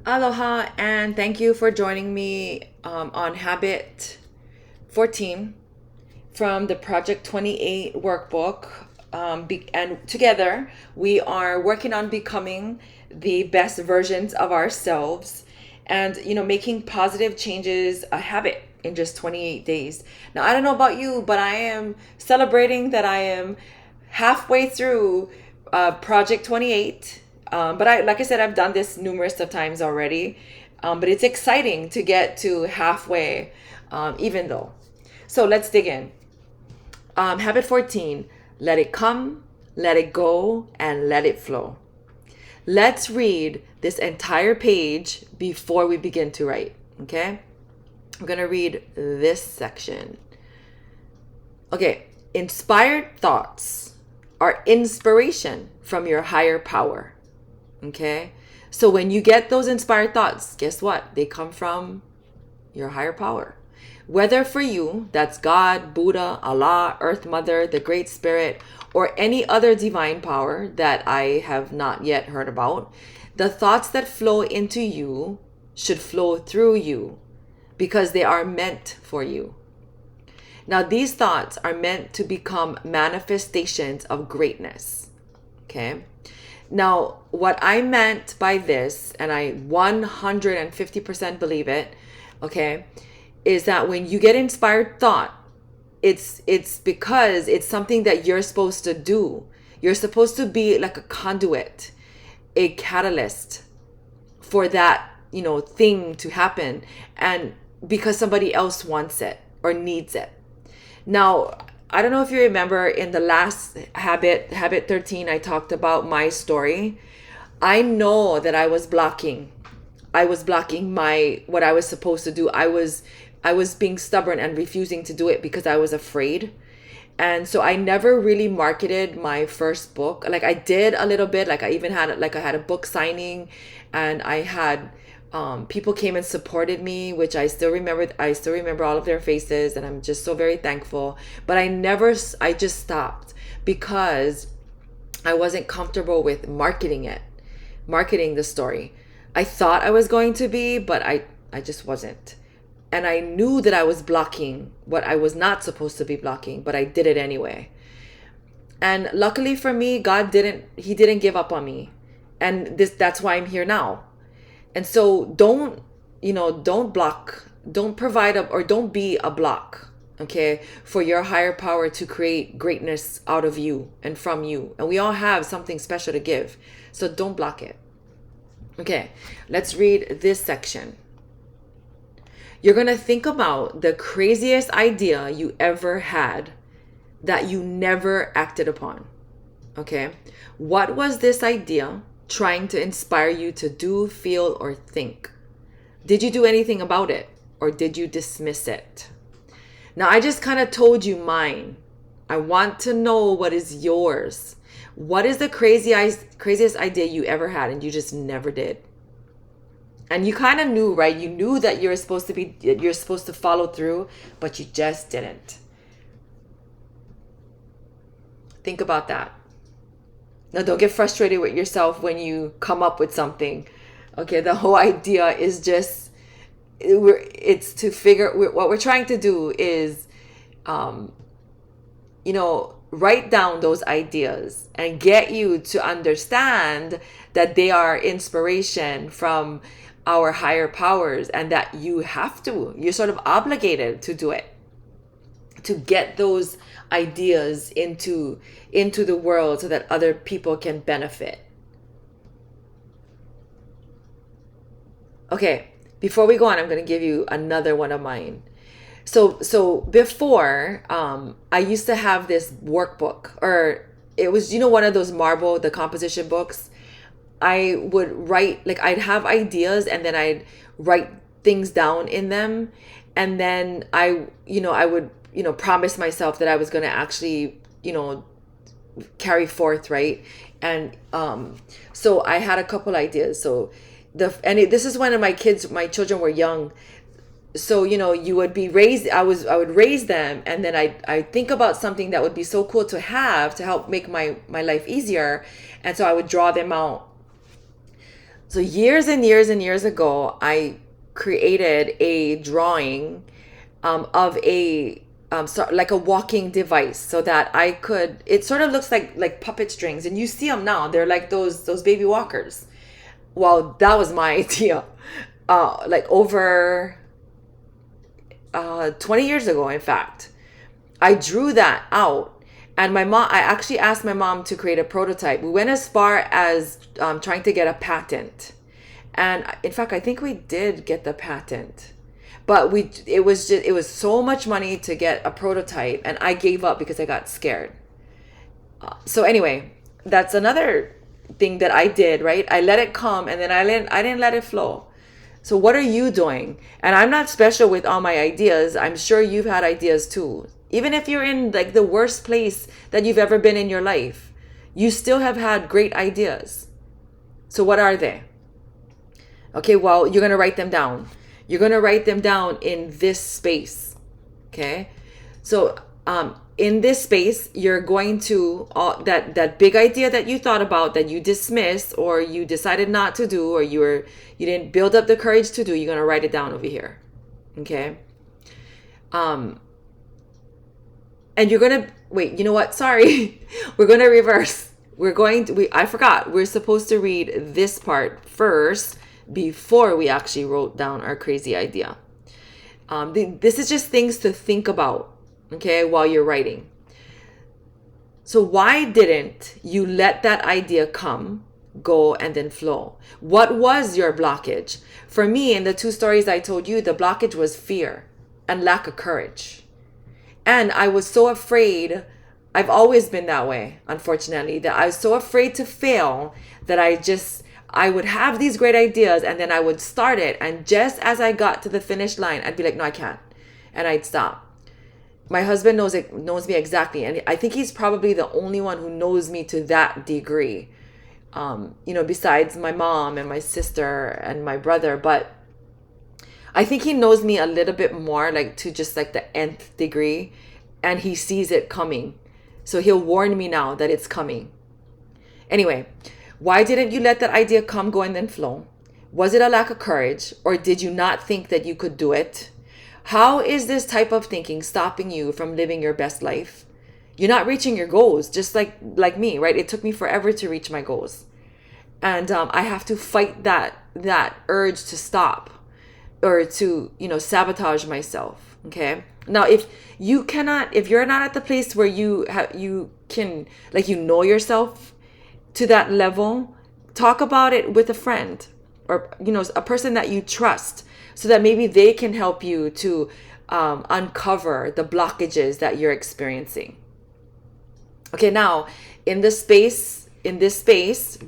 Aloha, and thank you for joining me on Habit 14 from the Project 28 workbook. And together, we are working on becoming the best versions of ourselves and, making positive changes a habit in just 28 days. Now, I don't know about you, but I am celebrating that I am halfway through Project 28. But like I said, I've done this numerous of times already. But it's exciting to get to halfway, even though. So let's dig in. Habit 14, let it come, let it go, and let it flow. Let's read this entire page before we begin to write. Okay? I'm going to read this section. Okay, inspired thoughts are inspiration from your higher power. Okay? So when you get those inspired thoughts, guess what? They come from your higher power. Whether for you, that's God, Buddha, Allah, Earth Mother, the Great Spirit, or any other divine power that I have not yet heard about, the thoughts that flow into you should flow through you because they are meant for you. Now, these thoughts are meant to become manifestations of greatness. Okay? Now, what I meant by this, and I 150% believe it, okay, is that when you get inspired thought, it's because it's something that you're supposed to do. You're supposed to be like a conduit, a catalyst for that, thing to happen, and because somebody else wants it or needs it. Now, I don't know if you remember in the last habit 13, I talked about my story. I know that I was blocking my what I was supposed to do. I was being stubborn and refusing to do it because I was afraid. And so I never really marketed my first book. Like I did a little bit, like I even had I had a book signing, and I had people came and supported me, which I still remember all of their faces, and I'm just so very thankful. But I just stopped because I wasn't comfortable with marketing the story. I thought I was going to be, but I just wasn't. And I knew that I was blocking what I was not supposed to be blocking, but I did it anyway. And luckily for me, he didn't give up on me. And that's why I'm here now. And so don't block, don't provide or don't be a block, okay, for your higher power to create greatness out of you and from you. And we all have something special to give. So don't block it. Okay, let's read this section. You're going to think about the craziest idea you ever had that you never acted upon. Okay, what was this idea trying to inspire you to do, feel, or think? Did you do anything about it, or did you dismiss it? Now, I just kind of told you mine. I want to know what is yours. What is the craziest idea you ever had and you just never did? And you kind of knew, right? You knew that you're supposed to follow through, but you just didn't. Think about that. Now, don't get frustrated with yourself when you come up with something. Okay, the whole idea is just, it's to what we're trying to do is, write down those ideas and get you to understand that they are inspiration from our higher powers, and that you're sort of obligated to do it, to get those ideas into the world so that other people can benefit. Okay, before we go on, I'm going to give you another one of mine. So before, I used to have this workbook, or it was, one of those the composition books. I would write, like I'd have ideas and then I'd write things down in them. And then I would, promise myself that I was going to actually, carry forth, right? And so I had a couple ideas. So this is when my children were young. So you would be raised, I would raise them, and then I think about something that would be so cool to have to help make my life easier. And so I would draw them out. So years and years and years ago, I created a drawing of a like a walking device so that I could. It sort of looks like puppet strings, and you see them now. They're like those baby walkers. Well, that was my idea. Like over 20 years ago, in fact, I drew that out. And I actually asked my mom to create a prototype. We went as far as trying to get a patent. And in fact, I think we did get the patent. But it was so much money to get a prototype, and I gave up because I got scared. So anyway, that's another thing that I did, right? I let it come, and then I didn't let it flow. So what are you doing? And I'm not special with all my ideas. I'm sure you've had ideas too. Even if you're in like the worst place that you've ever been in your life, you still have had great ideas. So what are they? Okay, well, you're going to write them down. You're going to write them down in this space. Okay? So in this space, you're going to that big idea that you thought about, that you dismissed, or you decided not to do, or you didn't build up the courage to do. You're going to write it down over here. Okay? And you're going to wait, you know what? Sorry. We're going to reverse. I forgot. We're supposed to read this part first before we actually wrote down our crazy idea. This is just things to think about, okay, while you're writing. So why didn't you let that idea come, go, and then flow? What was your blockage? For me, in the two stories I told you, the blockage was fear and lack of courage. And I was so afraid. I've always been that way, unfortunately, that I was so afraid to fail that I would have these great ideas, and then I would start it. And just as I got to the finish line, I'd be like, no, I can't. And I'd stop. My husband knows me exactly. And I think he's probably the only one who knows me to that degree. Besides my mom and my sister and my brother. But I think he knows me a little bit more, like to just like the nth degree. And he sees it coming. So he'll warn me now that it's coming. Anyway, why didn't you let that idea come, go, and then flow? Was it a lack of courage, or did you not think that you could do it? How is this type of thinking stopping you from living your best life? You're not reaching your goals, just like me, right? It took me forever to reach my goals. And I have to fight that urge to stop or to, sabotage myself, okay? Now, if you're not at the place where you can, like, yourself to that level, talk about it with a friend or a person that you trust, so that maybe they can help you to uncover the blockages that you're experiencing. Okay, now in this space,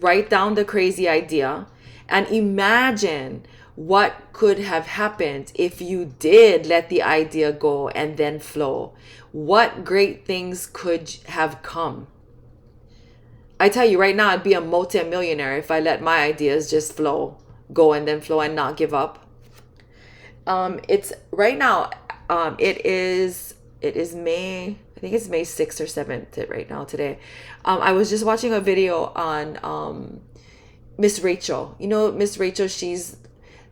write down the crazy idea and imagine what could have happened if you did let the idea go and then flow. What great things could have come? I tell you right now, I'd be a multi-millionaire if I let my ideas just go and then flow and not give up. It's right now, it is May, I think it's May 6th or 7th right now today. I was just watching a video on Miss Rachel. Miss Rachel, she's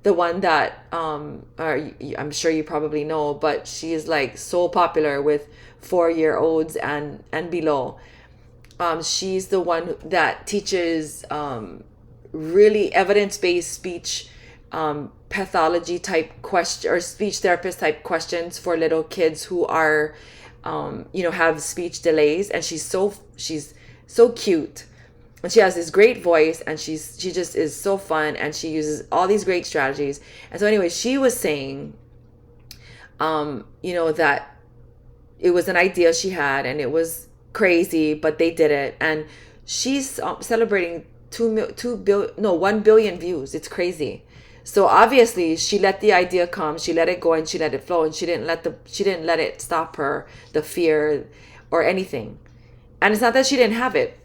the one that I'm sure you probably know, but she is like so popular with 4-year-olds and below. She's the one that teaches really evidence-based speech pathology type question, or speech therapist type questions for little kids who are have speech delays. And she's so cute, and she has this great voice, and she just is so fun, and she uses all these great strategies. And so anyway, she was saying that it was an idea she had, and it was crazy, but they did it, and she's celebrating 1 billion views. It's crazy. So obviously she let the idea come, she let it go, and she let it flow, and she didn't let it stop her, the fear or anything. And it's not that she didn't have it.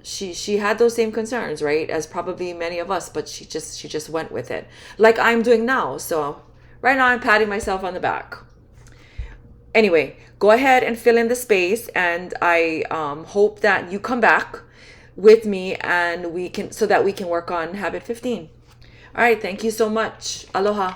She had those same concerns, right, as probably many of us, but she just went with it, like I'm doing now. So right now I'm patting myself on the back. Anyway, go ahead and fill in the space, and I hope that you come back with me, and we can so that we can work on habit 15. All right, thank you so much. Aloha.